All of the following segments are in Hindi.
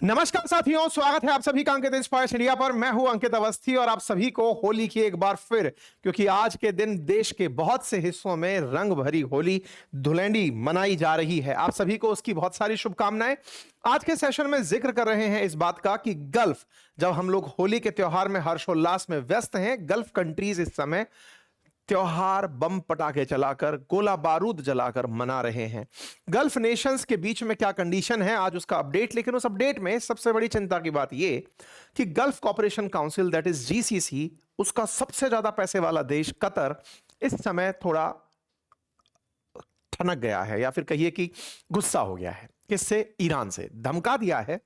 नमस्कार साथियों, स्वागत है आप सभी का अंकित इंस्पायर्स इंडिया पर। मैं हूं अंकित अवस्थी और आप सभी को होली की एक बार फिर, क्योंकि आज के दिन देश के बहुत से हिस्सों में रंग भरी होली धुलेंडी मनाई जा रही है। आप सभी को उसकी बहुत सारी शुभकामनाएं। आज के सेशन में जिक्र कर रहे हैं इस बात का कि गल्फ, जब हम लोग होली के त्योहार में हर्षोल्लास में व्यस्त हैं, गल्फ कंट्रीज इस समय त्योहार बम पटाखे चलाकर, गोला बारूद जलाकर मना रहे हैं। गल्फ नेशंस के बीच में क्या कंडीशन है, आज उसका अपडेट। लेकिन उस अपडेट में सबसे बड़ी चिंता की बात यह कि Gulf cooperation council, that is GCC, उसका सबसे ज्यादा पैसे वाला देश कतर इस समय थोड़ा ठनक गया है, या फिर कहिए कि गुस्सा हो गया है। किससे? ईरान से। धमका दिया है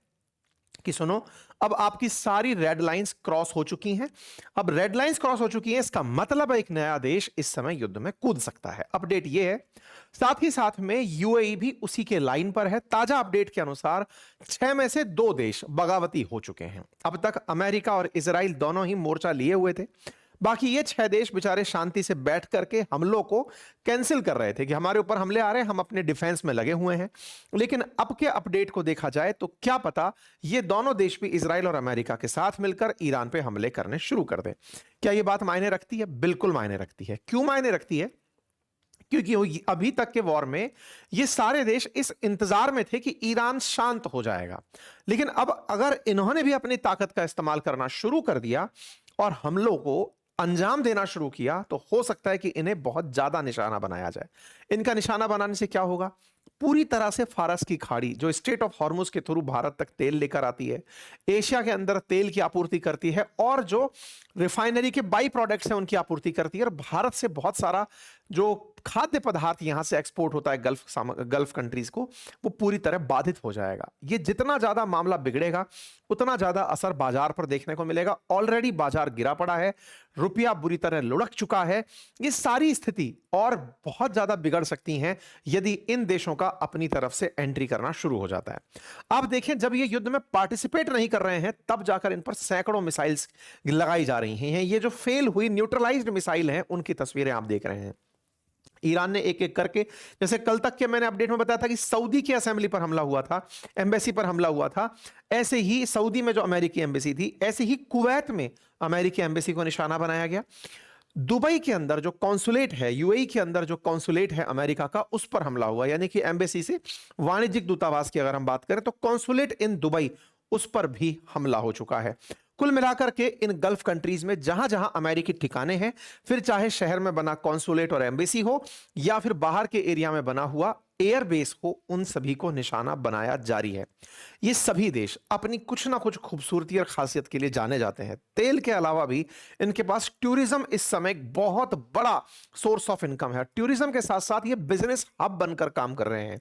कि सुनो, अब आपकी सारी रेड लाइंस क्रॉस हो चुकी हैं। अब रेड लाइंस क्रॉस हो चुकी हैं, इसका मतलब एक नया देश इस समय युद्ध में कूद सकता है। अपडेट यह है। साथ ही साथ में यूएई भी उसी के लाइन पर है। ताजा अपडेट के अनुसार 6 में से 2 देश बगावती हो चुके हैं। अब तक अमेरिका और इजराइल दोनों ही मोर्चा लिए हुए थे। बाकी ये 6 देश बेचारे शांति से बैठ करके हमलों को कैंसिल कर रहे थे कि हमारे ऊपर हमले आ रहे हैं, हम अपने डिफेंस में लगे हुए हैं। लेकिन अब के अपडेट को देखा जाए तो क्या पता ये दोनों देश भी इजराइल और अमेरिका के साथ मिलकर ईरान पे हमले करने शुरू कर दें। क्या ये बात मायने रखती है? बिल्कुल मायने रखती है। क्यों मायने रखती है? क्योंकि अभी तक के वॉर में ये सारे देश इस इंतजार में थे कि ईरान शांत हो जाएगा। लेकिन अब अगर इन्होंने भी अपनी ताकत का इस्तेमाल करना शुरू कर दिया और हमलों को अंजाम देना शुरू किया, तो हो सकता है कि इन्हें बहुत ज्यादा निशाना बनाया जाए। इनका निशाना बनाने से क्या होगा? पूरी तरह से फारस की खाड़ी, जो स्ट्रेट ऑफ हॉर्मुज के थ्रू भारत तक तेल लेकर आती है, एशिया के अंदर तेल की आपूर्ति करती है, और जो रिफाइनरी के बाई प्रोडक्ट्स हैं उनकी आपूर्ति करती है, और भारत से बहुत सारा जो खाद्य पदार्थ यहां से एक्सपोर्ट होता है गल्फ कंट्रीज को, वो पूरी तरह बाधित हो जाएगा। ये जितना ज्यादा मामला बिगड़ेगा उतना ज्यादा असर बाजार पर देखने को मिलेगा। ऑलरेडी बाजार गिरा पड़ा है, रुपया बुरी तरह लुढ़क चुका है। ये सारी स्थिति और बहुत ज्यादा बिगड़ सकती हैं यदि इन देशों का अपनी तरफ से एंट्री करना शुरू हो जाता है। आप देखें, जब ये युद्ध में पार्टिसिपेट नहीं कर रहे हैं तब जाकर इन पर सैकड़ों मिसाइल्स लगाई जा रही हैं। ये जो फेल हुई न्यूट्रलाइज्ड मिसाइल हैं, उनकी तस्वीरें आप देख रहे हैं। ईरान ने एक एक करके, जैसे कल तक के मैंने अपडेट में बताया था कि सऊदी की असेंबली पर हमला हुआ था, एम्बेसी पर हमला हुआ था, ऐसे ही सऊदी में जो अमेरिकी एम्बेसी थी, ऐसे ही कुवैत में अमेरिकी एम्बेसी को निशाना बनाया गया। दुबई के अंदर जो कॉन्सुलेट है, यूएई के अंदर जो कॉन्सुलेट है अमेरिका का, उस पर हमला हुआ। यानी कि एम्बेसी से वाणिज्यिक दूतावास की अगर हम बात करें तो कॉन्सुलेट इन दुबई, उस पर भी हमला हो चुका है। कुल मिलाकर के इन गल्फ कंट्रीज में जहां जहां अमेरिकी ठिकाने हैं, फिर चाहे शहर में बना कॉन्सुलेट और एम्बेसी हो या फिर बाहर के एरिया में बना हुआ एयरबेस हो, उन सभी को निशाना बनाया जारी है। ये सभी देश अपनी कुछ ना कुछ खूबसूरती और खासियत के लिए जाने जाते हैं। तेल के अलावा भी इनके पास टूरिज्म इस समय एक बहुत बड़ा सोर्स ऑफ इनकम है। टूरिज्म के साथ साथ ये बिजनेस हब बनकर काम कर रहे हैं।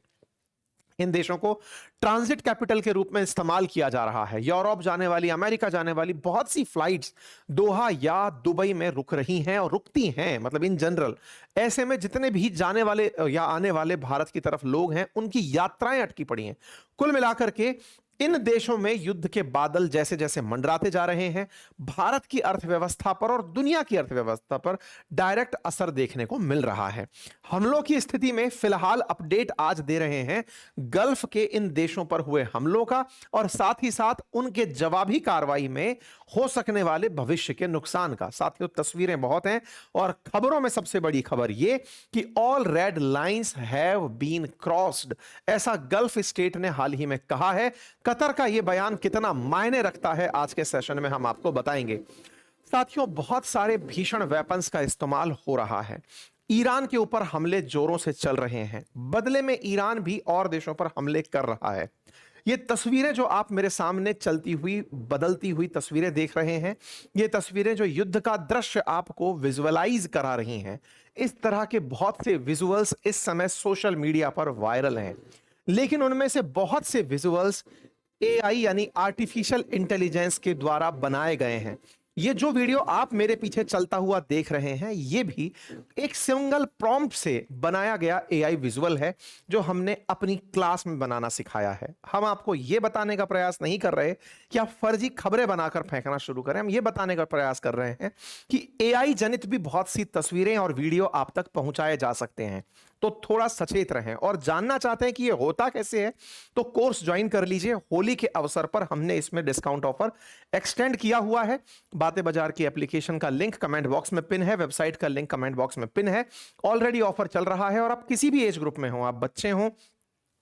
इन देशों को ट्रांजिट कैपिटल के रूप में इस्तेमाल किया जा रहा है। यूरोप जाने वाली, अमेरिका जाने वाली बहुत सी फ्लाइट्स दोहा या दुबई में रुक रही हैं और रुकती हैं, मतलब इन जनरल। ऐसे में जितने भी जाने वाले या आने वाले भारत की तरफ लोग हैं, उनकी यात्राएं अटकी पड़ी हैं। कुल मिलाकर के इन देशों में युद्ध के बादल जैसे जैसे मंडराते जा रहे हैं, भारत की अर्थव्यवस्था पर और दुनिया की अर्थव्यवस्था पर डायरेक्ट असर देखने को मिल रहा है। हमलों की स्थिति में फिलहाल अपडेट आज दे रहे हैं गल्फ के इन देशों पर हुए हमलों का, और साथ ही साथ उनके जवाबी कार्रवाई में हो सकने वाले भविष्य के नुकसान का। साथियों, तस्वीरें बहुत हैं और खबरों में सबसे बड़ी खबर यह कि all red lines have been crossed, ऐसा गल्फ स्टेट ने हाल ही में कहा है। कतर का यह बयान कितना मायने रखता है, आज के सेशन में हम आपको बताएंगे। साथियों, बहुत सारे भीषण वेपन्स का इस्तेमाल हो रहा है। ईरान के ऊपर हमले जोरों से चल रहे हैं, बदले में ईरान भी और देशों पर हमले कर रहा है। ये तस्वीरें जो आप मेरे सामने चलती हुई, बदलती हुई तस्वीरें देख रहे हैं, ये तस्वीरें जो युद्ध का दृश्य आपको विजुअलाइज करा रही हैं, इस तरह के बहुत से विजुअल्स इस समय सोशल मीडिया पर वायरल हैं। लेकिन उनमें से बहुत से विजुअल्स एआई यानी आर्टिफिशियल इंटेलिजेंस के द्वारा बनाए गए हैं। ये जो वीडियो आप मेरे पीछे चलता हुआ देख रहे हैं, ये भी एक सिंगल प्रॉम्प्ट से बनाया गया एआई विजुअल है, जो हमने अपनी क्लास में बनाना सिखाया है। हम आपको ये बताने का प्रयास नहीं कर रहे कि आप फर्जी खबरें बनाकर फेंकना शुरू करें। हम ये बताने का प्रयास कर रहे हैं कि एआई जनित भी बहुत सी तस्वीरें और वीडियो आप तक पहुंचाए जा सकते हैं। तो थोड़ा सचेत रहें। और जानना चाहते हैं कि ये होता कैसे है, तो कोर्स ज्वाइन कर लीजिए। होली के अवसर पर हमने इसमें डिस्काउंट ऑफर एक्सटेंड किया हुआ है। बातें बाजार की एप्लीकेशन का लिंक कमेंट बॉक्स में पिन है, वेबसाइट का लिंक कमेंट बॉक्स में पिन है। ऑलरेडी ऑफर चल रहा है और आप किसी भी एज ग्रुप में हो, आप बच्चे हो,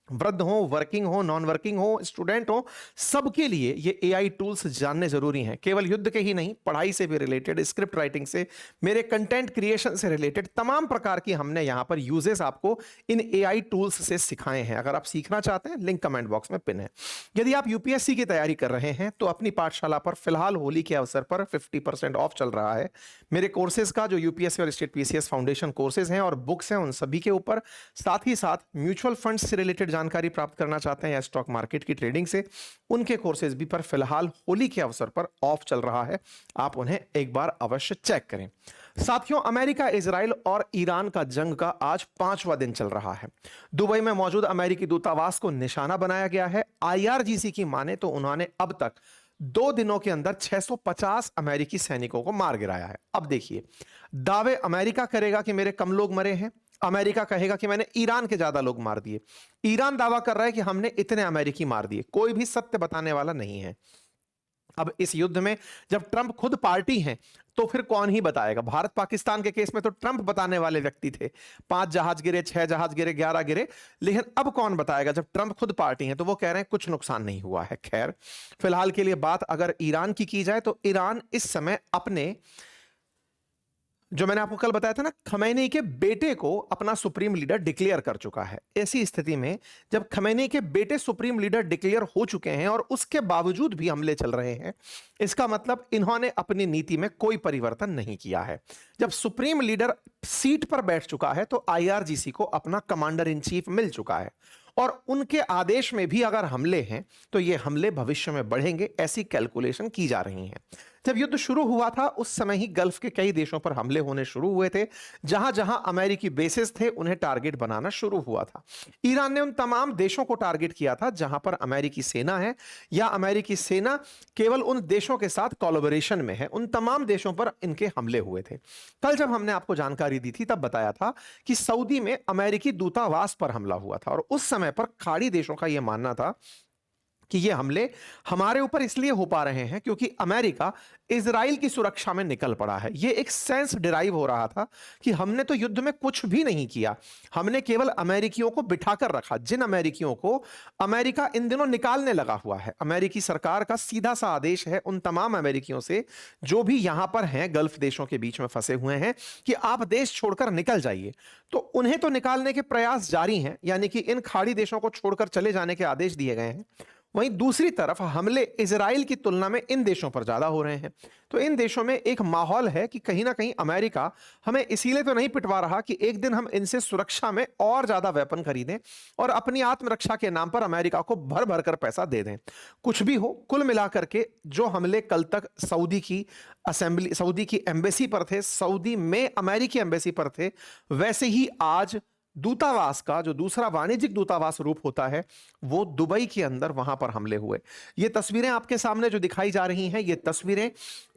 वृद्ध हो, वर्किंग हो, नॉन वर्किंग हो, स्टूडेंट हो, सबके लिए ये एआई टूल्स जानने जरूरी हैं। केवल युद्ध के ही नहीं, पढ़ाई से भी रिलेटेड, स्क्रिप्ट राइटिंग से, मेरे कंटेंट क्रिएशन से रिलेटेड तमाम प्रकार की हमने यहां पर यूजेस आपको इन एआई टूल्स से सिखाए हैं। अगर आप सीखना चाहते हैं, लिंक कमेंट बॉक्स में पिन है। यदि आप यूपीएससी की तैयारी कर रहे हैं तो अपनी पाठशाला पर फिलहाल होली के अवसर पर 50% ऑफ चल रहा है। मेरे कोर्सेज का जो यूपीएससी और स्टेट पीसीएस फाउंडेशन कोर्सेज हैं और बुक्स हैं, उन सभी के ऊपर, साथ ही साथ म्यूचुअल फंड से रिलेटेड जानकारी प्राप्त करना चाहते हैं या स्टॉक मार्केट की ट्रेडिंग से, उनके कोर्सेज भी पर फिलहाल होली के अवसर पर ऑफ चल रहा है। आप उन्हें एक बार अवश्य चेक करें। साथियों, अमेरिका, इजराइल और ईरान का जंग का आज 5वां दिन चल रहा है। दुबई में मौजूद अमेरिकी दूतावास को निशाना बनाया गया है। आईआरजीसी की माने तो उन्होंने अब तक 2 दिनों के अंदर 650 अमेरिकी सैनिकों को मार गिराया है। अब देखिए, दावे अमेरिका करेगा कि मेरे कम लोग मरे हैं, अमेरिका कहेगा कि मैंने ईरान के ज्यादा लोग मार दिए। ईरान दावा कर रहा है कि हमने इतने अमेरिकी मार दिए। कोई भी सत्य बताने वाला नहीं है। अब इस युद्ध में जब ट्रंप खुद पार्टी हैं तो फिर कौन ही बताएगा। भारत पाकिस्तान के केस में तो ट्रंप बताने वाले व्यक्ति थे। 5 जहाज गिरे, 6 जहाज गिरे, 11 गिरे, लेकिन अब कौन बताएगा जब ट्रंप खुद पार्टी हैं। तो वो कह रहे हैं कुछ नुकसान नहीं हुआ है। खैर, फिलहाल के लिए बात अगर ईरान की जाए तो ईरान इस समय अपने, जो मैंने आपको कल बताया था ना, खमैनी के बेटे को अपना सुप्रीम लीडर डिक्लेयर कर चुका है। ऐसी स्थिति में जब खमैनी के बेटे सुप्रीम लीडर डिक्लेयर हो चुके हैं और उसके बावजूद भी हमले चल रहे हैं, इसका मतलब इन्होंने अपनी नीति में कोई परिवर्तन नहीं किया है। जब सुप्रीम लीडर सीट पर बैठ चुका है तो आईआरजीसी को अपना कमांडर इन चीफ मिल चुका है और उनके आदेश में भी अगर हमले हैं तो ये हमले भविष्य में बढ़ेंगे, ऐसी कैलकुलेशन की जा रही है। जब युद्ध शुरू हुआ था उस समय ही गल्फ के कई देशों पर हमले होने शुरू हुए थे। जहां जहां अमेरिकी बेसेस थे उन्हें टारगेट बनाना शुरू हुआ था। ईरान ने उन तमाम देशों को टारगेट किया था जहां पर अमेरिकी सेना है या अमेरिकी सेना केवल उन देशों के साथ कोलैबोरेशन में है। उन तमाम देशों पर इनके हमले हुए थे। कल जब हमने आपको जानकारी दी थी तब बताया था कि सऊदी में अमेरिकी दूतावास पर हमला हुआ था और उस समय पर खाड़ी देशों का यह मानना था कि ये हमले हमारे ऊपर इसलिए हो पा रहे हैं क्योंकि अमेरिका इजराइल की सुरक्षा में निकल पड़ा है। ये एक सेंस डिराइव हो रहा था कि हमने तो युद्ध में कुछ भी नहीं किया, हमने केवल अमेरिकियों को बिठाकर रखा, जिन अमेरिकियों को अमेरिका इन दिनों निकालने लगा हुआ है। अमेरिकी सरकार का सीधा सा आदेश है उन तमाम अमेरिकियों से जो भी यहां पर हैं, गल्फ देशों के बीच में फंसे हुए हैं, कि आप देश छोड़कर निकल जाइए। तो उन्हें तो निकालने के प्रयास जारी हैं, यानी कि इन खाड़ी देशों को छोड़कर चले जाने के आदेश दिए गए हैं। वहीं दूसरी तरफ हमले इजराइल की तुलना में इन देशों पर ज्यादा हो रहे हैं। तो इन देशों में एक माहौल है कि कहीं ना कहीं अमेरिका हमें इसीलिए तो नहीं पिटवा रहा कि एक दिन हम इनसे सुरक्षा में और ज्यादा वेपन खरीदें और अपनी आत्मरक्षा के नाम पर अमेरिका को भर भर कर पैसा दे दें। कुछ भी हो, कुल मिलाकर के जो हमले कल तक सऊदी की एम्बेसी पर थे, सऊदी में अमेरिकी एम्बेसी पर थे, वैसे ही आज दूतावास का जो दूसरा वाणिज्यिक दूतावास रूप होता है वो दुबई के अंदर, वहां पर हमले हुए। ये तस्वीरें आपके सामने जो दिखाई जा रही हैं, ये तस्वीरें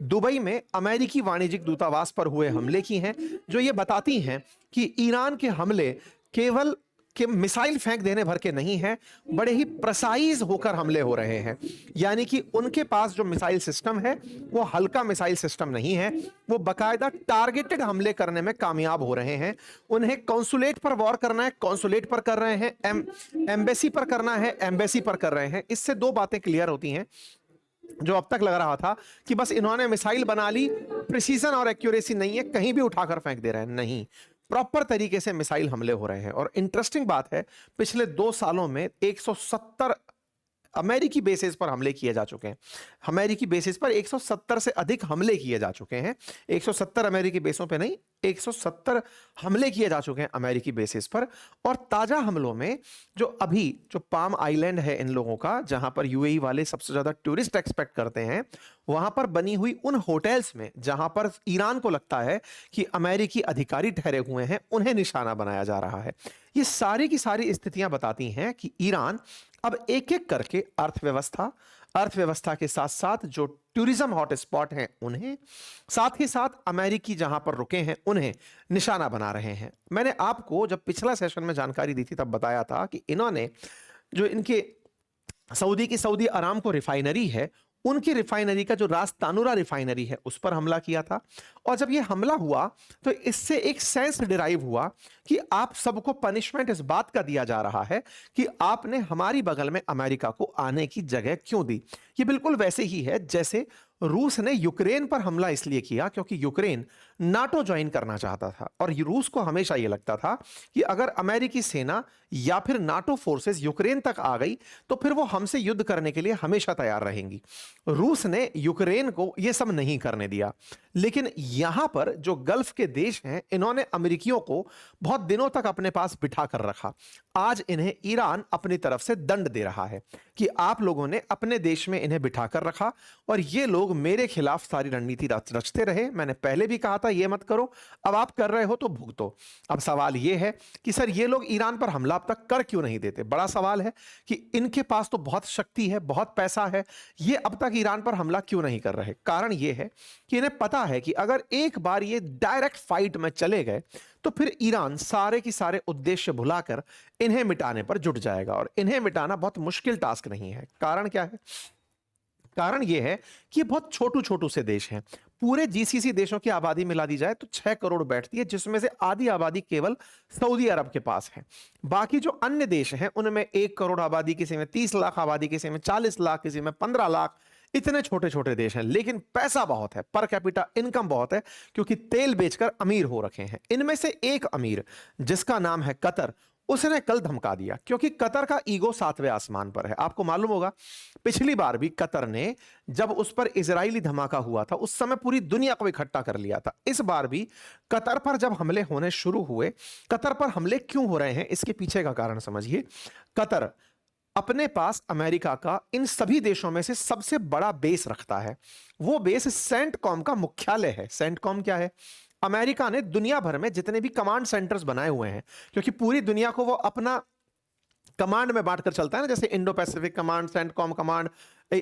दुबई में अमेरिकी वाणिज्यिक दूतावास पर हुए हमले की हैं, जो ये बताती हैं कि ईरान के हमले केवल कि मिसाइल फेंक देने भर के नहीं है, बड़े ही प्रिसाइज होकर हमले हो रहे हैं। यानी कि उनके पास जो मिसाइल सिस्टम है वो हल्का मिसाइल सिस्टम नहीं है, वो बकायदा टारगेटेड हमले करने में कामयाब हो रहे हैं। उन्हें कॉन्सुलेट पर वॉर करना है, कॉन्सुलेट पर कर रहे हैं, एम्बेसी पर करना है, एम्बेसी पर कर रहे हैं। इससे दो बातें क्लियर होती हैं। जो अब तक लग रहा था कि बस इन्होंने मिसाइल बना ली, प्रिसीजन और एक्यूरेसी नहीं है, कहीं भी उठाकर फेंक दे रहे हैं, नहीं, प्रॉपर तरीके से मिसाइल हमले हो रहे हैं। और इंटरेस्टिंग बात है, पिछले 2 सालों में 170 अमेरिकी बेसिस पर हमले किए जा चुके हैं। अमेरिकी बेसिस पर 170 से अधिक हमले किए जा चुके हैं। 170 अमेरिकी बेसों पे नहीं, 170 हमले किए जा चुके हैं अमेरिकी बेसिस पर। और ताजा हमलों में जो पाम आइलैंड है इन लोगों का, जहां पर यूएई वाले सबसे ज्यादा टूरिस्ट एक्सपेक्ट करते हैं, वहां पर बनी हुई उन होटल्स में जहां पर ईरान को लगता है कि अमेरिकी अधिकारी ठहरे हुए हैं, उन्हें निशाना बनाया जा रहा है। ये सारी की सारी स्थितियां बताती हैं कि ईरान अब एक एक करके अर्थव्यवस्था, अर्थव्यवस्था के साथ साथ जो टूरिज्म हॉटस्पॉट हैं उन्हें, साथ ही साथ अमेरिकी जहां पर रुके हैं उन्हें निशाना बना रहे हैं। मैंने आपको जब पिछला सेशन में जानकारी दी थी तब बताया था कि इन्होंने जो इनके सऊदी की सऊदी अरामको रिफाइनरी है, उनकी रिफाइनरी का जो रास तानुरा रिफाइनरी है उस पर हमला किया था। और जब ये हमला हुआ तो इससे एक सेंस डिराइव हुआ कि आप सबको पनिशमेंट इस बात का दिया जा रहा है कि आपने हमारी बगल में अमेरिका को आने की जगह क्यों दी। ये बिल्कुल वैसे ही है जैसे रूस ने यूक्रेन पर हमला इसलिए किया क्योंकि यूक्रेन नाटो ज्वाइन करना चाहता था, और रूस को हमेशा यह लगता था कि अगर अमेरिकी सेना या फिर नाटो फोर्सेस यूक्रेन तक आ गई तो फिर वो हमसे युद्ध करने के लिए हमेशा तैयार रहेंगी। रूस ने यूक्रेन को यह सब नहीं करने दिया, लेकिन यहां पर जो गल्फ के देश हैं इन्होंने अमेरिकियों को बहुत दिनों तक अपने पास बिठा कर रखा। आज इन्हें ईरान अपनी तरफ से दंड दे रहा है कि आप लोगों ने अपने देश में इन्हें बिठा कर रखा और ये लोग मेरे खिलाफ सारी रणनीति रचते रहे। मैंने पहले भी कहा था ये मत करो, अब आप कर रहे हो तो भुगतो। अब सवाल ये है कि सर ये लोग ईरान पर हमला अब तक कर क्यों नहीं देते। बड़ा सवाल है कि इनके पास तो बहुत शक्ति है, बहुत पैसा है, ये अब तक ईरान पर हमला क्यों नहीं कर रहे। कारण ये है कि इन्हें पता है कि अगर एक बार ये डायरेक्ट फाइट में चले गए तो फिर ईरान सारे की सारे उद्देश्य भुलाकर इन्हें मिटाने पर जुट जाएगा, और इन्हें मिटाना बहुत मुश्किल टास्क नहीं है। कारण क्या है? कारण यह है कि ये बहुत छोटू छोटू से देश हैं। पूरे जीसीसी देशों की आबादी मिला दी जाए तो 6 करोड़ बैठती है, जिसमें से आधी आबादी केवल सऊदी अरब के पास है। बाकी जो अन्य देश हैं उनमें 1 करोड़ आबादी, किसी में 30 लाख आबादी, किसी में 40 लाख, किसी में 15 लाख। इतने छोटे छोटे देश हैं, लेकिन पैसा बहुत है, पर कैपिटा इनकम बहुत है, क्योंकि तेल बेचकर अमीर हो रखे हैं। इनमें से एक अमीर जिसका नाम है कतर, उसने कल धमका दिया, क्योंकि कतर का ईगो 7वें आसमान पर है। आपको मालूम होगा पिछली बार भी कतर ने जब उस पर इजरायली धमाका हुआ था उस समय पूरी दुनिया को इकट्ठा कर लिया था। इस बार भी कतर पर जब हमले होने शुरू हुए, कतर पर हमले क्यों हो रहे हैं इसके पीछे का कारण समझिए। कतर अपने पास अमेरिका का इन सभी देशों में से सबसे बड़ा बेस रखता है। वो बेस सेंटकॉम का मुख्यालय है। सेंटकॉम क्या है? अमेरिका ने दुनिया भर में जितने भी कमांड सेंटर्स बनाए हुए हैं, क्योंकि पूरी दुनिया को वो अपना कमांड में बांटकर चलता है ना, जैसे Indo Pacific command, CENTCOM command,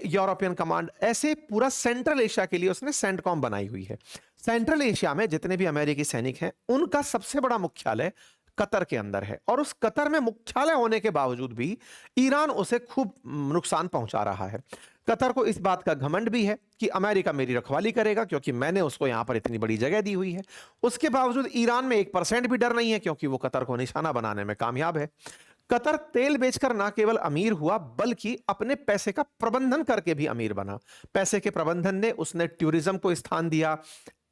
European command, ऐसे पूरा सेंट्रल एशिया के लिए उसने सेंटकॉम बनाई हुई है। सेंट्रल एशिया में जितने भी अमेरिकी सैनिक हैं उनका सबसे बड़ा मुख्यालय कतर के अंदर है, और उस कतर में मुख्यालय होने के बावजूद भी ईरान उसे खूब नुकसान पहुंचा रहा है। कतर को इस बात का घमंड भी है कि अमेरिका मेरी रखवाली करेगा, क्योंकि मैंने उसको यहां पर इतनी बड़ी जगह दी हुई है। उसके बावजूद ईरान में 1% भी डर नहीं है, क्योंकि वो कतर को निशाना बनाने में कामयाब है। कतर तेल बेचकर ना केवल अमीर हुआ, बल्कि अपने पैसे का प्रबंधन करके भी अमीर बना। पैसे के प्रबंधन ने उसने टूरिज्म को स्थान दिया,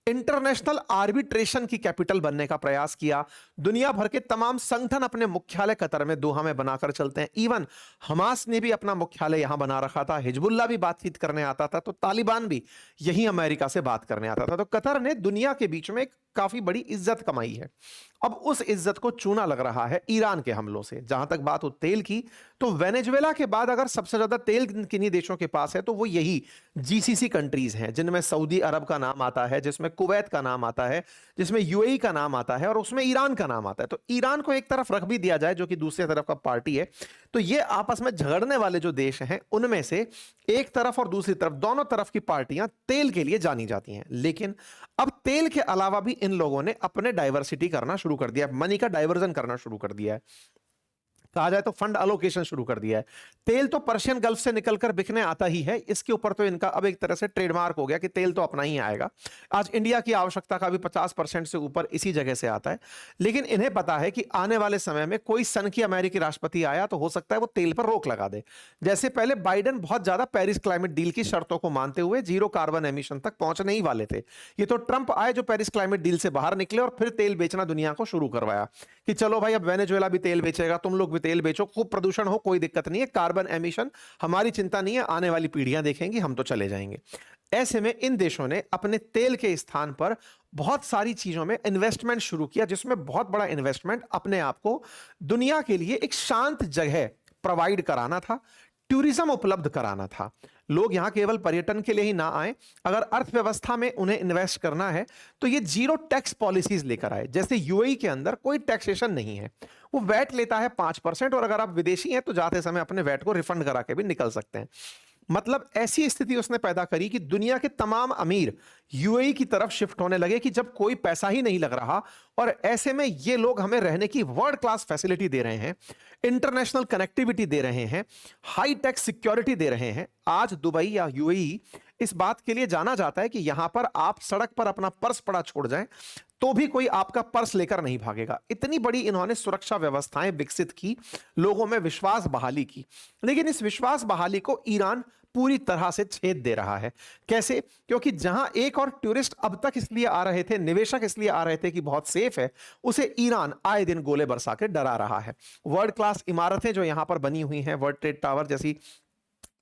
इंटरनेशनल आर्बिट्रेशन की कैपिटल बनने का प्रयास किया। दुनिया भर के तमाम संगठन अपने मुख्यालय कतर में, दोहा में बनाकर चलते हैं। इवन हमास ने भी अपना मुख्यालय यहां बना रखा था, हिजबुल्ला भी बातचीत करने आता था, तो तालिबान भी यही अमेरिका से बात करने आता था। तो कतर ने दुनिया के बीच में काफी बड़ी इज्जत कमाई है। अब उस इज्जत को चूना लग रहा है ईरान के हमलों से। जहां तक बात हो तेल की, तो वेनेजुएला के बाद अगर सबसे ज्यादा तेल किन्हीं देशों के पास है तो वो यही जीसीसी कंट्रीज हैं, जिनमें सऊदी अरब का नाम आता है, जिसमें कुवैत का नाम आता है, जिसमें यूएई का नाम आता है, और उसमें ईरान का नाम आता है। तो ईरान को एक तरफ रख भी दिया जाए, जो कि दूसरी तरफ का पार्टी है, तो ये आपस में झगड़ने वाले जो देश हैं उनमें से एक तरफ और दूसरी तरफ, दोनों तरफ की पार्टियां तेल के लिए जानी जाती हैं। लेकिन अब तेल के अलावा भी इन लोगों ने अपने डाइवर्सिटी करना शुरू कर दिया, मनी का डाइवर्जन करना शुरू कर दिया है। कहा जाए तो फंड अलोकेशन शुरू कर दिया है। तेल तो पर्शियन गल्फ से निकलकर बिकने आता ही है, इसके ऊपर तो इनका अब एक तरह से ट्रेडमार्क हो गया कि तेल तो अपना ही आएगा। आज इंडिया की आवश्यकता का भी 50% से ऊपर इसी जगह से आता है। लेकिन इन्हें पता है कि आने वाले समय में कोई सन की अमेरिकी राष्ट्रपति आया तो हो सकता है वो तेल पर रोक लगा दे। जैसे पहले बाइडेन बहुत ज्यादा पेरिस क्लाइमेट डील की शर्तों को मानते हुए जीरो कार्बन एमिशन तक पहुंचने ही वाले थे। ये तो ट्रंप आए जो पेरिस क्लाइमेट डील से बाहर निकले और फिर तेल बेचना दुनिया को शुरू करवाया कि चलो भाई अब वेनेजुएला भी तेल बेचेगा, तुम लोग भी तेल बेचो, खूब प्रदूषण हो, कोई दिक्कत नहीं है, कार्बन एमिशन हमारी चिंता नहीं है, आने वाली पीढ़ियां देखेंगी, हम तो चले जाएंगे। ऐसे में इन देशों ने अपने तेल के स्थान पर बहुत सारी चीजों में इन्वेस्टमेंट शुरू किया, जिसमें बहुत बड़ा इन्वेस्टमेंट अपने आप को दुनिया के लिए एक शांत जगह प्रोवाइड कराना था, टूरिज्म उपलब्ध कराना था। लोग यहां केवल पर्यटन के लिए ही ना आए, अगर अर्थव्यवस्था में उन्हें इन्वेस्ट करना है तो ये जीरो टैक्स पॉलिसीज लेकर आए। जैसे यूएई के अंदर कोई टैक्सेशन नहीं है, वो वैट लेता है 5%, और अगर आप विदेशी हैं तो जाते समय अपने वैट को रिफंड करा के भी निकल सकते हैं। मतलब ऐसी स्थिति उसने पैदा करी कि दुनिया के तमाम अमीर यूएई की तरफ शिफ्ट होने लगे कि जब कोई पैसा ही नहीं लग रहा, और ऐसे में ये लोग हमें रहने की वर्ल्ड क्लास फैसिलिटी दे रहे हैं, इंटरनेशनल कनेक्टिविटी दे रहे हैं, हाई टेक सिक्योरिटी दे रहे हैं। आज दुबई या यूएई इस बात के लिए जाना जाता है कि यहां पर आप सड़क पर अपना पर्स पड़ा छोड़ जाएं तो भी कोई आपका पर्स लेकर नहीं भागेगा। इतनी बड़ी इन्होंने सुरक्षा व्यवस्थाएं विकसित की, लोगों में विश्वास बहाली की। लेकिन इस विश्वास बहाली को ईरान पूरी तरह से छेद दे रहा है। कैसे? क्योंकि जहां एक और टूरिस्ट अब तक इसलिए आ रहे थे, निवेशक इसलिए आ रहे थे कि बहुत सेफ है, उसे ईरान आए दिन गोले बरसा के डरा रहा है। वर्ल्ड क्लास इमारतें जो यहां पर बनी हुई हैं, वर्ल्ड ट्रेड टावर जैसी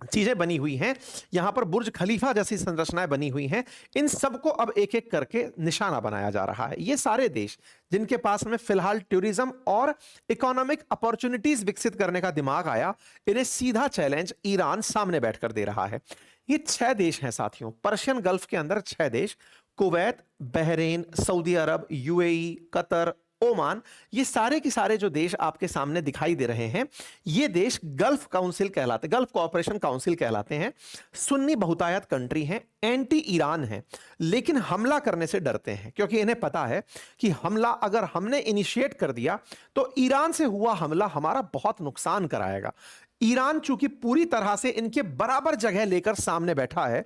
चीजें बनी हुई हैं, यहां पर बुर्ज खलीफा जैसी संरचनाएं बनी हुई हैं, इन सबको अब एक एक करके निशाना बनाया जा रहा है। ये सारे देश जिनके पास में फिलहाल टूरिज्म और इकोनॉमिक अपॉर्चुनिटीज विकसित करने का दिमाग आया, इन्हें सीधा चैलेंज ईरान सामने बैठकर दे रहा है। ये 6 देश हैं साथियों, पर्शियन गल्फ के अंदर 6 देश, कुवैत, बहरीन, सऊदी अरब, यूएई, कतर, ओमान, ये सारे के सारे जो देश आपके सामने दिखाई दे रहे हैं, ये देश गल्फ काउंसिल कहलाते, गल्फ कोऑपरेशन काउंसिल कहलाते हैं। सुन्नी बहुतायत कंट्री हैं, एंटी ईरान हैं, लेकिन हमला करने से डरते हैं क्योंकि इन्हें पता है कि हमला अगर हमने इनिशिएट कर दिया तो ईरान से हुआ हमला हमारा बहुत नुकसान कराएगा। ईरान चूंकि पूरी तरह से इनके बराबर जगह लेकर सामने बैठा है,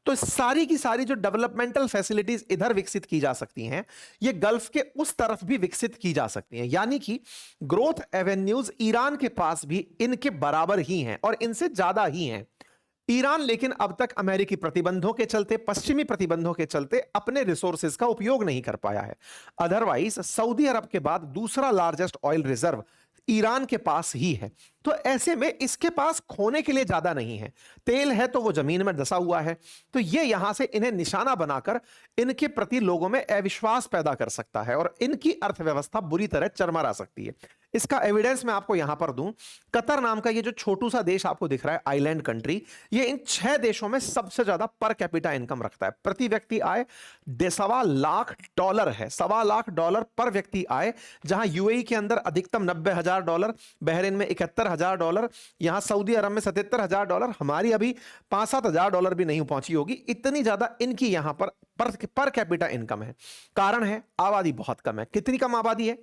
तो सारी की सारी जो डेवलपमेंटल फैसिलिटीज इधर विकसित की जा सकती हैं, ये गल्फ के उस तरफ भी विकसित की जा सकती हैं। यानी कि ग्रोथ एवेन्यूज ईरान के पास भी इनके बराबर ही हैं और इनसे ज्यादा ही हैं। ईरान लेकिन अब तक अमेरिकी प्रतिबंधों के चलते, पश्चिमी प्रतिबंधों के चलते अपने रिसोर्सेज का उपयोग नहीं कर पाया है। अदरवाइज सऊदी अरब के बाद दूसरा लार्जेस्ट ऑयल रिजर्व ईरान के पास ही है। तो ऐसे में इसके पास खोने के लिए ज्यादा नहीं है। तेल है तो वो जमीन में धंसा हुआ है, तो ये यहां से इन्हें निशाना बनाकर इनके प्रति लोगों में अविश्वास पैदा कर सकता है और इनकी अर्थव्यवस्था बुरी तरह चरमरा सकती है। इसका एविडेंस मैं आपको यहां पर दूं। कतर नाम का ये जो छोटू सा देश आपको दिख रहा है, आइलैंड कंट्री, ये इन 6 देशों में सबसे ज्यादा पर कैपिटा इनकम रखता है। प्रति व्यक्ति आय $1.25 है, $1.25 पर व्यक्ति आय। जहां यूएई के अंदर अधिकतम $90,000, बहरीन में $71,000, यहां सऊदी अरब में $77,000, हमारी अभी $5-7 भी नहीं पहुंची होगी, इतनी ज्यादा इनकी यहां पर कैपिटा इनकम है। कारण है आबादी बहुत कम है। कितनी कम आबादी है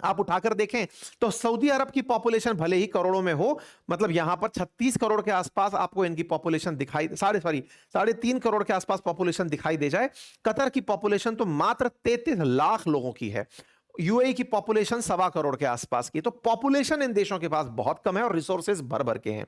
आप उठाकर देखें तो सऊदी अरब की पॉपुलेशन भले ही करोड़ों में हो, मतलब यहां पर 36 करोड़ के आसपास आपको इनकी पॉपुलेशन दिखाई, 3.5 करोड़ के आसपास पॉपुलेशन दिखाई दे जाए। कतर की पॉपुलेशन तो मात्र 33 लाख लोगों की है। यूएई की पॉपुलेशन 1.25 करोड़ के आसपास की। तो पॉपुलेशन इन देशों के पास बहुत कम है और रिसोर्सेज भर भर के हैं।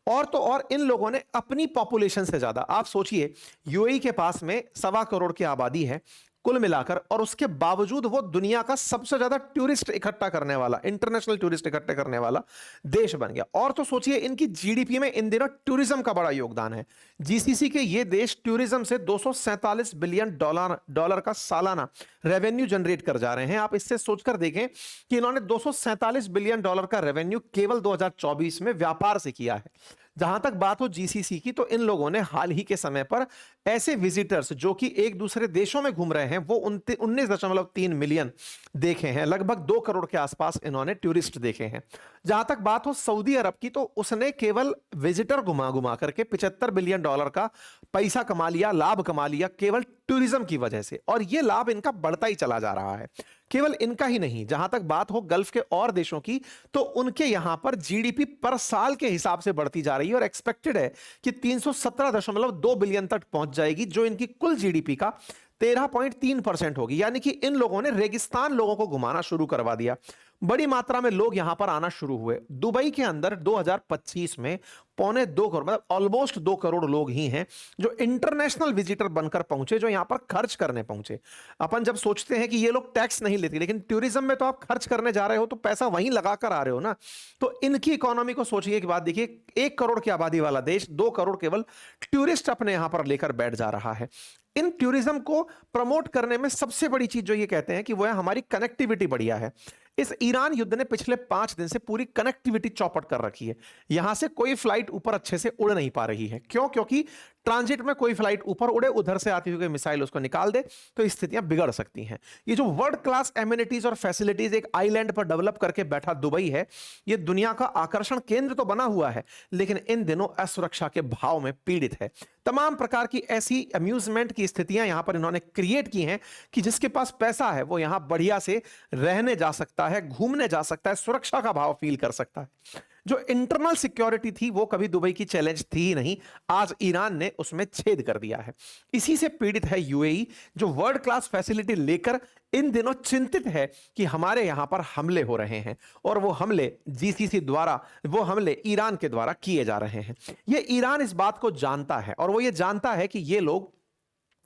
और तो और इन लोगों ने अपनी पॉपुलेशन से ज्यादा, आप सोचिए यूएई के पास में 1.25 करोड़ की आबादी है कुल मिलाकर, और उसके बावजूद वो दुनिया का सबसे ज्यादा टूरिस्ट इकट्ठा करने वाला, इंटरनेशनल टूरिस्ट इकट्ठे करने वाला देश बन गया। और तो सोचिए इनकी जीडीपी में इन दिनों टूरिज्म का बड़ा योगदान है। जीसीसी के ये देश टूरिज्म से $247 बिलियन का सालाना रेवेन्यू जनरेट कर जा रहे हैं। आप इससे सोचकर देखें कि इन्होंने $247 बिलियन का रेवेन्यू केवल 2024 में व्यापार से किया है। जहां तक बात हो जीसीसी की, तो इन लोगों ने हाल ही के समय पर ऐसे विजिटर्स जो कि एक दूसरे देशों में घूम रहे हैं, वो 19.3 मिलियन देखे हैं। लगभग 2 करोड़ के आसपास इन्होंने टूरिस्ट देखे हैं। जहां तक बात हो सऊदी अरब की, तो उसने केवल विजिटर घुमा घुमा करके $75 बिलियन का पैसा कमा लिया, लाभ कमा लिया, केवल टूरिज्म की वजह से। और यह लाभ इनका बढ़ता ही चला जा रहा है। केवल इनका ही नहीं, जहां तक बात हो गल्फ के और देशों की, तो उनके यहां पर जीडीपी पर साल के हिसाब से बढ़ती जा रही है और एक्सपेक्टेड है कि 317.2 बिलियन तक पहुंच जाएगी, जो इनकी कुल जीडीपी का 13.3% होगी। यानी कि इन लोगों ने रेगिस्तान लोगों को घुमाना शुरू करवा दिया। बड़ी मात्रा में लोग यहां पर आना शुरू हुए। दुबई के अंदर 2025 में 2.25 करोड़, मतलब ऑलमोस्ट 2 करोड़ लोग ही हैं जो इंटरनेशनल विजिटर बनकर पहुंचे, जो यहां पर खर्च करने पहुंचे। अपन जब सोचते हैं कि ये लोग टैक्स नहीं लेते, लेकिन टूरिज्म में तो आप खर्च करने जा रहे हो तो पैसा वहीं लगा कर आ रहे हो ना। तो इनकी इकोनॉमी को सोचिए कि बात देखिए, 1 करोड़ की आबादी वाला देश 2 करोड़ केवल टूरिस्ट अपने यहां पर लेकर बैठ जा रहा है। इन टूरिज्म को प्रमोट करने में सबसे बड़ी चीज जो ये कहते हैं कि वो है हमारी कनेक्टिविटी बढ़िया है। इस ईरान युद्ध ने पिछले 5 दिन से पूरी कनेक्टिविटी चौपट कर रखी है। यहां से कोई फ्लाइट ऊपर अच्छे से उड़ नहीं पा रही है। क्यों? क्योंकि ट्रांजिट में कोई फ्लाइट ऊपर उड़े, उधर से आती हुई मिसाइल उसको निकाल दे, तो स्थितियां बिगड़ सकती हैं। ये जो वर्ल्ड क्लास एमिनिटीज और फैसिलिटीज एक आइलैंड पर डेवलप करके बैठा दुबई है, ये दुनिया का आकर्षण केंद्र तो बना हुआ है, लेकिन इन दिनों असुरक्षा के भाव में पीड़ित है। तमाम प्रकार की ऐसी अम्यूजमेंट की स्थितियां यहां पर इन्होंने क्रिएट की हैं कि जिसके पास पैसा है वो यहां बढ़िया से रहने जा सकता है, घूमने जा सकता है, सुरक्षा का भाव फील कर सकता है। जो इंटरनल सिक्योरिटी थी वो कभी दुबई की चैलेंज थी ही नहीं, आज ईरान ने उसमें छेद कर दिया है। इसी से पीड़ित है यूएई, जो वर्ल्ड क्लास फैसिलिटी लेकर इन दिनों चिंतित है कि हमारे यहां पर हमले हो रहे हैं, और वो हमले जीसीसी द्वारा, वो हमले ईरान के द्वारा किए जा रहे हैं। ये ईरान इस बात को जानता है, और वो ये जानता है कि ये लोग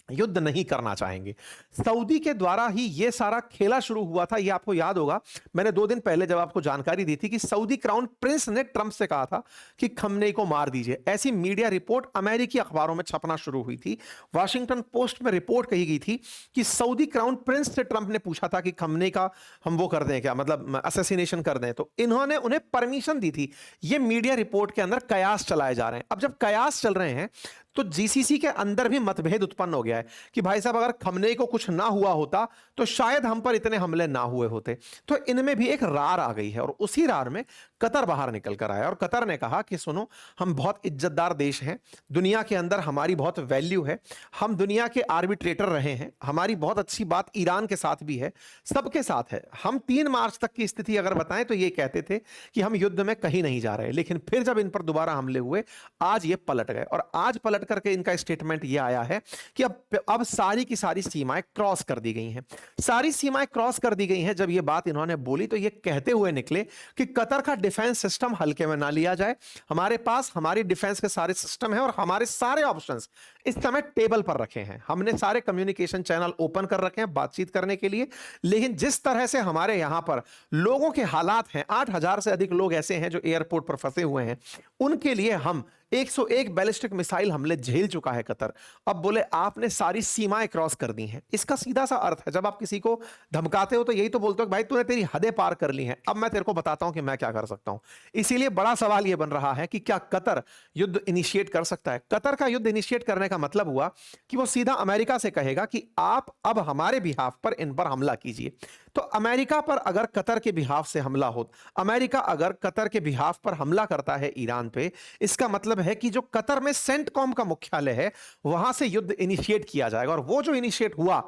युद्ध नहीं करना चाहेंगे। सऊदी के द्वारा ही यह सारा खेला शुरू हुआ था। यह आपको याद होगा, मैंने 2 दिन पहले जब आपको जानकारी दी थी कि सऊदी क्राउन प्रिंस ने ट्रंप से कहा था कि खमनेई को मार दीजिए। ऐसी मीडिया रिपोर्ट अमेरिकी अखबारों में छपना शुरू हुई थी। वॉशिंगटन पोस्ट में रिपोर्ट कही गई थी कि सऊदी क्राउन प्रिंस से ट्रंप ने पूछा था कि खमनेई का हम वो कर दें क्या, मतलब असैसिनेशन कर दें, तो इन्होंने उन्हें परमिशन दी थी। यह मीडिया रिपोर्ट के अंदर कयास चलाए जा रहे हैं। अब जब कयास चल रहे हैं तो जीसीसी के अंदर भी मतभेद उत्पन्न हो गया है कि भाई साहब, अगर खमनेई को कुछ ना हुआ होता तो शायद हम पर इतने हमले ना हुए होते। तो इनमें भी एक रार आ गई है, और उसी रार में कतर बाहर निकल कर आया, और कतर ने कहा कि सुनो, हम बहुत इज्जतदार देश हैं, दुनिया के अंदर हमारी बहुत वैल्यू है, हम दुनिया के आर्बिट्रेटर रहे हैं, हमारी बहुत अच्छी बात ईरान के साथ भी है, सबके साथ है। हम 3 मार्च तक की स्थिति अगर बताएं तो ये कहते थे कि हम युद्ध में कहीं नहीं जा रहे, लेकिन फिर जब इन पर दोबारा हमले हुए, आज ये पलट गए, और आज पलट करके इनका स्टेटमेंट ये आया है कि अब सारी की सारी सीमाएं क्रॉस कर दी गई हैं। सारी सीमाएं क्रॉस कर दी गई हैं। जब ये बात इन्होंने बोली तो ये कहते हुए निकले कि कतर का डिफेंस सिस्टम हल्के में ना लिया जाए, हमारे पास हमारी डिफेंस के सारे सिस्टम है और हमारे सारे ऑप्शंस इस समय टेबल पर रखे हैं। हमने सारे कम्युनिकेशन चैनल ओपन कर रखे हैं बातचीत करने के लिए, लेकिन जिस तरह से हमारे यहां पर लोगों के हालात हैं, 8,000 से अधिक लोग ऐसे हैं जो एयरपोर्ट पर फंसे हुए हैं, उनके लिए हम 101 बैलिस्टिक मिसाइल हमले झेल चुका है कतर। अब बोले आपने सारी सीमाएं क्रॉस कर दी हैं। इसका सीधा सा अर्थ है, जब आप किसी को धमकाते हो तो यही तो बोलते हो कि भाई तूने तेरी हदें पार कर ली हैं, अब मैं तेरे को बताता हूं कि मैं क्या कर सकता हूं। इसीलिए बड़ा सवाल यह बन रहा है कि क्या कतर युद्ध इनिशिएट कर सकता है। कतर का युद्ध इनिशिएट करने का मतलब हुआ कि वो सीधा अमेरिका से कहेगा कि आप अब हमारे बिहाफ पर इन पर हमला कीजिए। तो अमेरिका पर अगर कतर के बिहाफ से हमला हो, अमेरिका अगर कतर के बिहाफ पर हमला करता है ईरान पे, इसका मतलब है कि जो कतर में सेंटकॉम का मुख्यालय है वहां से युद्ध इनिशिएट किया जाएगा, और वो जो इनिशिएट हुआ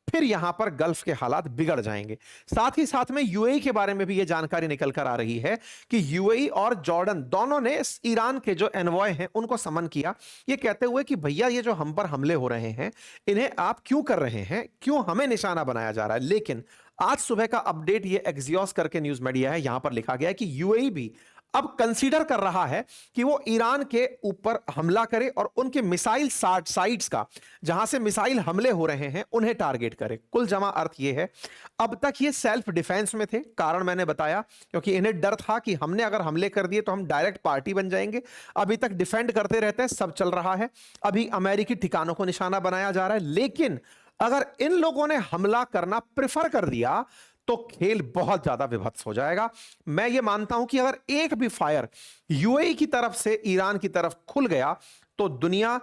फिर यहां पर गल्फ के हालात बिगड़ जाएंगे। साथ ही साथ में यूएई के बारे में भी यह जानकारी निकल कर आ रही है कि यूएई और जॉर्डन दोनों ने ईरान के जो एनवॉय हैं उनको समन किया, ये कहते हुए कि भैया ये जो हम पर हमले हो रहे हैं इन्हें आप क्यों कर रहे हैं, क्यों हमें निशाना बनाया जा रहा है। लेकिन आज सुबह का अपडेट ये एक्सियोस करके न्यूज मीडिया है, यहां पर लिखा गया है कि यूएई भी अब कंसीडर कर रहा है कि वो ईरान के ऊपर हमला करे और उनके मिसाइल साइट्स का, जहां से मिसाइल हमले हो रहे हैं, उन्हें टारगेट करे। कुल जमा अर्थ ये है, अब तक ये सेल्फ डिफेंस में थे, कारण मैंने बताया, क्योंकि इन्हें डर था कि हमने अगर हमले कर दिए तो हम डायरेक्ट पार्टी बन जाएंगे। अभी तक डिफेंड करते रहते हैं, सब चल रहा है। अभी अमेरिकी ठिकानों को निशाना बनाया जा रहा है, लेकिन अगर इन लोगों ने हमला करना प्रेफर कर दिया तो खेल बहुत ज्यादा विभत्स हो जाएगा। मैं यह मानता हूं कि अगर एक भी फायर यूएई की तरफ से ईरान की तरफ खुल गया तो दुनिया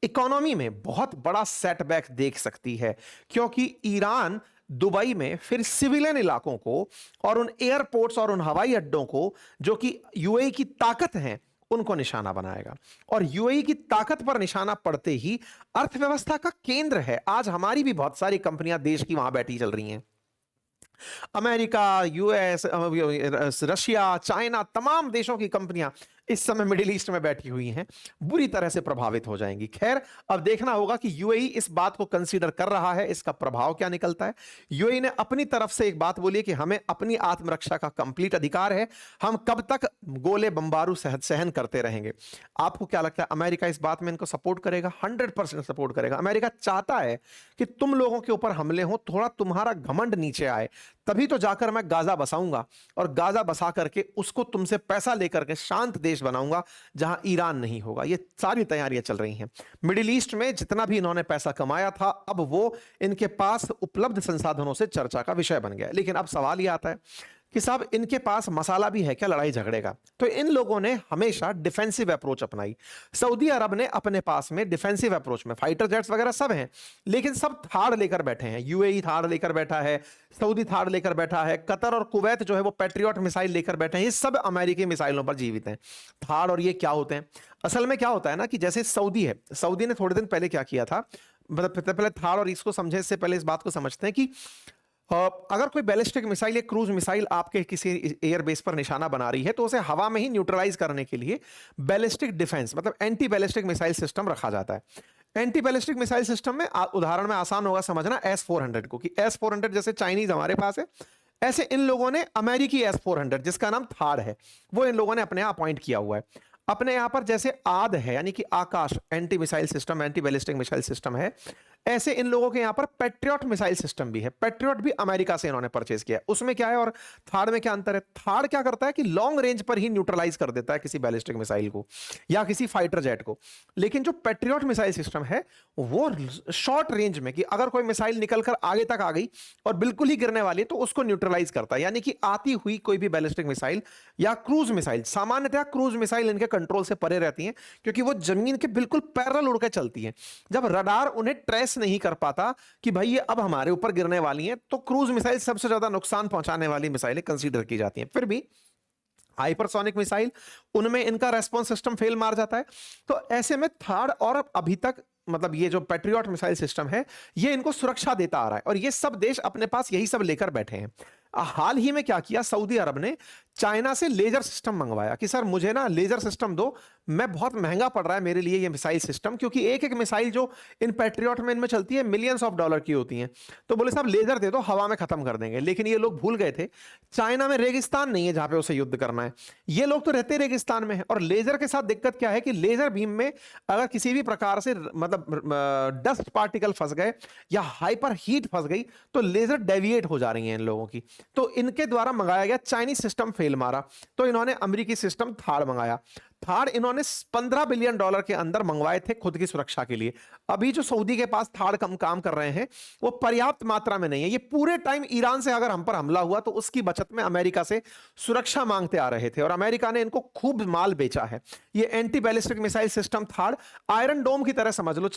इकोनॉमी में बहुत बड़ा सेटबैक देख सकती है, क्योंकि ईरान दुबई में फिर सिविलियन इलाकों को और उन एयरपोर्ट्स और उन हवाई अड्डों को जो कि यूएई की ताकत हैं उनको निशाना बनाएगा, और यूएई की ताकत पर निशाना पड़ते ही अर्थव्यवस्था का केंद्र है। आज हमारी भी बहुत सारी कंपनियां देश की वहां बैठी चल रही हैं। अमेरिका, यूएस, रशिया, चाइना, तमाम देशों की कंपनियां इस समय मिडिल ईस्ट में बैठी हुई हैं, बुरी तरह से प्रभावित हो जाएंगी। खैर, अब देखना होगा कि यूएई इस बात को कंसीडर कर रहा है, इसका प्रभाव क्या निकलता है। यूएई ने अपनी तरफ से एक बात बोली कि हमें अपनी आत्मरक्षा का कंप्लीट अधिकार है, हम कब तक गोले बम्बारू सहन करते रहेंगे। आपको क्या लगता है, अमेरिका इस बात में इनको सपोर्ट करेगा? 100% सपोर्ट करेगा। अमेरिका चाहता है कि तुम लोगों के ऊपर हमले हो, थोड़ा तुम्हारा घमंड नीचे आए, तभी तो जाकर मैं गाजा बसाऊंगा, और गाजा बसा करके उसको तुमसे पैसा लेकर के शांत देश देश बनाऊंगा जहां ईरान नहीं होगा। ये सारी तैयारियां चल रही हैं। मिडिल ईस्ट में जितना भी इन्होंने पैसा कमाया था, अब वो इनके पास उपलब्ध संसाधनों से चर्चा का विषय बन गया। लेकिन अब सवाल ये आता है कि साहब इनके पास मसाला भी है क्या लड़ाई झगड़े का? तो इन लोगों ने हमेशा डिफेंसिव अप्रोच अपनाई। सऊदी अरब ने अपने पास में डिफेंसिव अप्रोच में फाइटर जेट्स वगैरह सब हैं, लेकिन सब थाड़ लेकर बैठे हैं। यूएई थाड़ लेकर बैठा है, सऊदी थाड़ लेकर बैठा है, कतर और कुवैत जो है वो पैट्रियट मिसाइल लेकर बैठे हैं। ये सब अमेरिकी मिसाइलों पर जीवित हैं। थाड़ और ये क्या होते हैं? असल में क्या होता है ना कि जैसे सऊदी है, सऊदी ने थोड़े दिन पहले क्या किया था, मतलब पहले थाड़ और इसको समझे, इससे पहले इस बात को समझते हैं कि अगर कोई बैलिस्टिक मिसाइल या क्रूज मिसाइल आपके किसी एयरबेस पर निशाना बना रही है तो उसे हवा में ही न्यूट्रलाइज करने के लिए बैलिस्टिक डिफेंस मतलब एंटी बैलिस्टिक मिसाइल सिस्टम रखा जाता है। एंटी बैलिस्टिक मिसाइल सिस्टम में उदाहरण में आसान होगा समझना S-400 को, कि S-400 जैसे चाइनीज हमारे पास है, ऐसे इन लोगों ने अमेरिकी S-400 जिसका नाम थाड़ है वो इन लोगों ने अपने यहां अपॉइंट किया हुआ है। अपने यहां पर जैसे आद है यानी कि Akash anti missile system, anti ballistic missile system है, ऐसे इन लोगों के यहां पर पैट्रियट मिसाइल सिस्टम भी है। पैट्रियट भी अमेरिका से इन्होंने परचेज किया है। उसमें क्या है और थाड़ में क्या अंतर है? थाड़ क्या करता है कि लॉन्ग रेंज पर ही न्यूट्रलाइज कर देता है किसी बैलिस्टिक मिसाइल को या किसी फाइटर जेट को, लेकिन जो पैट्रियट मिसाइल सिस्टम है वो शॉर्ट रेंज में, कि अगर कोई मिसाइल निकलकर आगे तक आ गई और बिल्कुल ही गिरने वाली है तो उसको न्यूट्रलाइज करता है। यानी कि आती हुई कोई भी बैलिस्टिक मिसाइल या क्रूज मिसाइल, सामान्यतः क्रूज मिसाइल इनके कंट्रोल से परे रहती हैं क्योंकि वो जमीन के बिल्कुल पैरेलल उड़कर चलती हैं। जब रडार उन्हें ट्रेस नहीं कर पाता कि भाई ये अब हमारे ऊपर गिरने वाली हैं, तो क्रूज मिसाइल सबसे ज्यादा नुकसान पहुंचाने वाली मिसाइलें कंसीडर की जाती हैं। फिर भी हाइपरसोनिक मिसाइल, उनमें इनका रेस्पॉन्स सिस्टम फेल मार जाता है। तो ऐसे में थाड़ और अभी तक मतलब ये जो पैट्रियट मिसाइल सिस्टम है ये इनको सुरक्षा देता आ रहा है और ये सब देश अपने पास यही सब लेकर बैठे हैं। हाल ही में क्या किया, सऊदी अरब ने चाइना से लेजर सिस्टम मंगवाया कि सर मुझे ना लेजर सिस्टम दो, मैं बहुत महंगा पड़ रहा है मेरे लिए ये मिसाइल सिस्टम, क्योंकि एक एक मिसाइल जो इन पैट्रियट में इनमें चलती है मिलियंस ऑफ डॉलर की होती हैं। तो बोले साहब लेजर दे दो, हवा में खत्म कर देंगे। लेकिन ये लोग भूल गए थे चाइना में रेगिस्तान नहीं है जहां पे उसे युद्ध करना है, ये लोग तो रहते रेगिस्तान में है। और लेजर के साथ दिक्कत क्या है कि लेजर बीम में अगर किसी भी प्रकार से मतलब डस्ट पार्टिकल फंस गए या हाइपर हीट फंस गई तो लेजर डेविएट हो जा रही है इन लोगों की। तो इनके द्वारा मंगाया गया चाइनीज सिस्टम फेल मारा, तो इन्होंने अमेरिकी सिस्टम थाड़ मंगाया। थाड़ इन्होंने $15 बिलियन के अंदर मंगवाए थे खुद की सुरक्षा के लिए। अभी जो सऊदी के पास थाड़ कम काम कर रहे हैं वो पर्याप्त मात्रा में नहीं है। ये पूरे टाइम ईरान से अगर हम पर हमला हुआ तो उसकी बचत में अमेरिका से सुरक्षा मांगते आ रहे थे और अमेरिका ने इनको खूब माल बेचा है। ये एंटी बैलिस्टिक मिसाइल सिस्टम थाड़ आयरन डोम की तरह समझ लो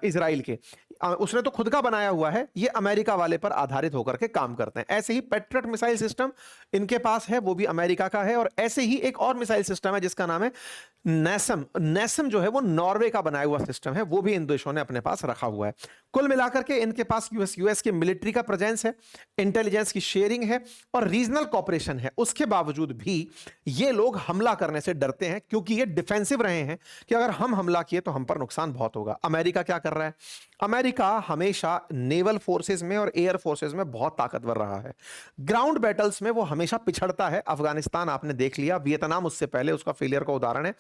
इजराइल के, उसने तो खुद का बनाया हुआ है, ये अमेरिका वाले पर आधारित होकर के काम करते हैं। ऐसे ही पैट्रियट मिसाइल सिस्टम इनके पास है, वो भी अमेरिका का है। और ऐसे ही एक और मिसाइल सिस्टम है जिसका नाम है नेसम। नेसम जो है वो नॉर्वे का बनाया हुआ सिस्टम है, वो भी इन देशों ने अपने पास रखा हुआ है। कुल मिलाकर के इनके पास यूएस की मिलिट्री का प्रेजेंस है, इंटेलिजेंस की शेयरिंग है और रीजनल कॉपरेशन है। उसके बावजूद भी ये लोग हमला करने से डरते हैं क्योंकि ये डिफेंसिव रहे हैं कि अगर हम हमला किए तो हम पर नुकसान बहुत होगा। अमेरिका क्या कर रहा है? अमेरिका हमेशा नेवल फोर्सेस में और एयर फोर्सेस में बहुत ताकतवर रहा है। ग्राउंड बैटल्स में वो हमेशा पिछड़ता है। अफगानिस्तान आपने देख लिया, वियतनाम उससे पहले उसका फेलियर का उदाहरण है।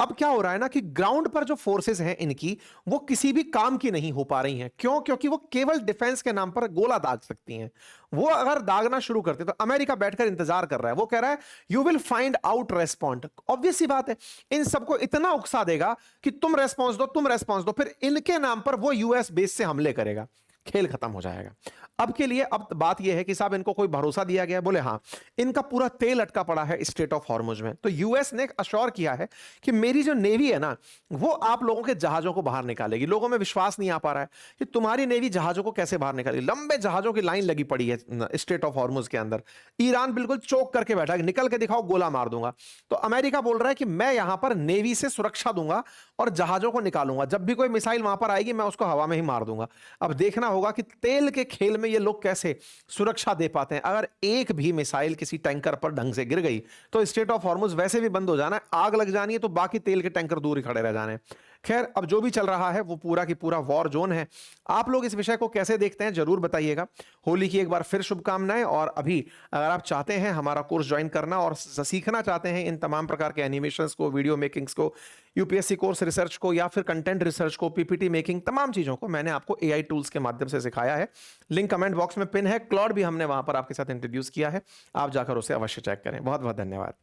अब क्या हो रहा है ना कि ग्राउंड पर जो फोर्सेस हैं इनकी वो किसी भी काम की नहीं हो पा रही हैं। क्यों? क्योंकि वो केवल डिफेंस के नाम पर गोला दाग सकती हैं। वो अगर दागना शुरू करते तो अमेरिका बैठकर इंतजार कर रहा है, वो कह रहा है you will find out respond. Obvious सी बात है, इन सबको इतना उकसा देगा कि तुम रेस्पॉन्स दो, तुम रेस्पॉन्स दो, फिर इनके नाम पर वो यूएस बेस से हमले करेगा, खेल खत्म हो जाएगा। अब के लिए अब बात यह है कि साहब इनको कोई भरोसा दिया गया है? बोले हाँ, इनका पूरा तेल अटका पड़ा है स्ट्रेट ऑफ हॉर्मुज में। तो यूएस ने अश्योर किया है कि मेरी जो नेवी है ना वो आप लोगों के जहाजों को बाहर निकालेगी। लोगों में विश्वास नहीं आ पा रहा है कि तुम्हारी नेवी जहाजों को कैसे बाहर निकालेगी। लंबे जहाजों की लाइन लगी पड़ी है स्ट्रेट ऑफ हॉर्मुज के अंदर। ईरान बिल्कुल चौक करके बैठा है, निकल के दिखाओ गोला मार दूंगा। तो अमेरिका बोल रहा है कि मैं यहां पर नेवी से सुरक्षा दूंगा और जहाजों को निकालूंगा, जब भी कोई मिसाइल वहां पर आएगी मैं उसको हवा में ही मार दूंगा। अब देखना होगा कि तेल के खेल में ये लोग कैसे सुरक्षा दे पाते हैं। अगर एक भी मिसाइल किसी टैंकर पर ढंग से गिर गई तो स्ट्रेट ऑफ हॉर्मुज वैसे भी बंद हो जाना है, आग लग जानी है, तो बाकी तेल के टैंकर दूर ही खड़े रह जाने। खैर, अब जो भी चल रहा है वो पूरा की पूरा वॉर जोन है। आप लोग इस विषय को कैसे देखते हैं जरूर बताइएगा। होली की एक बार फिर शुभकामनाएं। और अभी अगर आप चाहते हैं हमारा कोर्स ज्वाइन करना और सीखना चाहते हैं इन तमाम प्रकार के एनिमेशंस को, वीडियो मेकिंग्स को, यूपीएससी कोर्स रिसर्च को या फिर कंटेंट रिसर्च को, पीपीटी मेकिंग, तमाम चीजों को मैंने आपको एआई टूल्स के माध्यम से सिखाया है। लिंक कमेंट बॉक्स में पिन है। क्लॉड भी हमने वहां पर आपके साथ इंट्रोड्यूस किया है, आप जाकर उसे अवश्य चेक करें। बहुत बहुत धन्यवाद।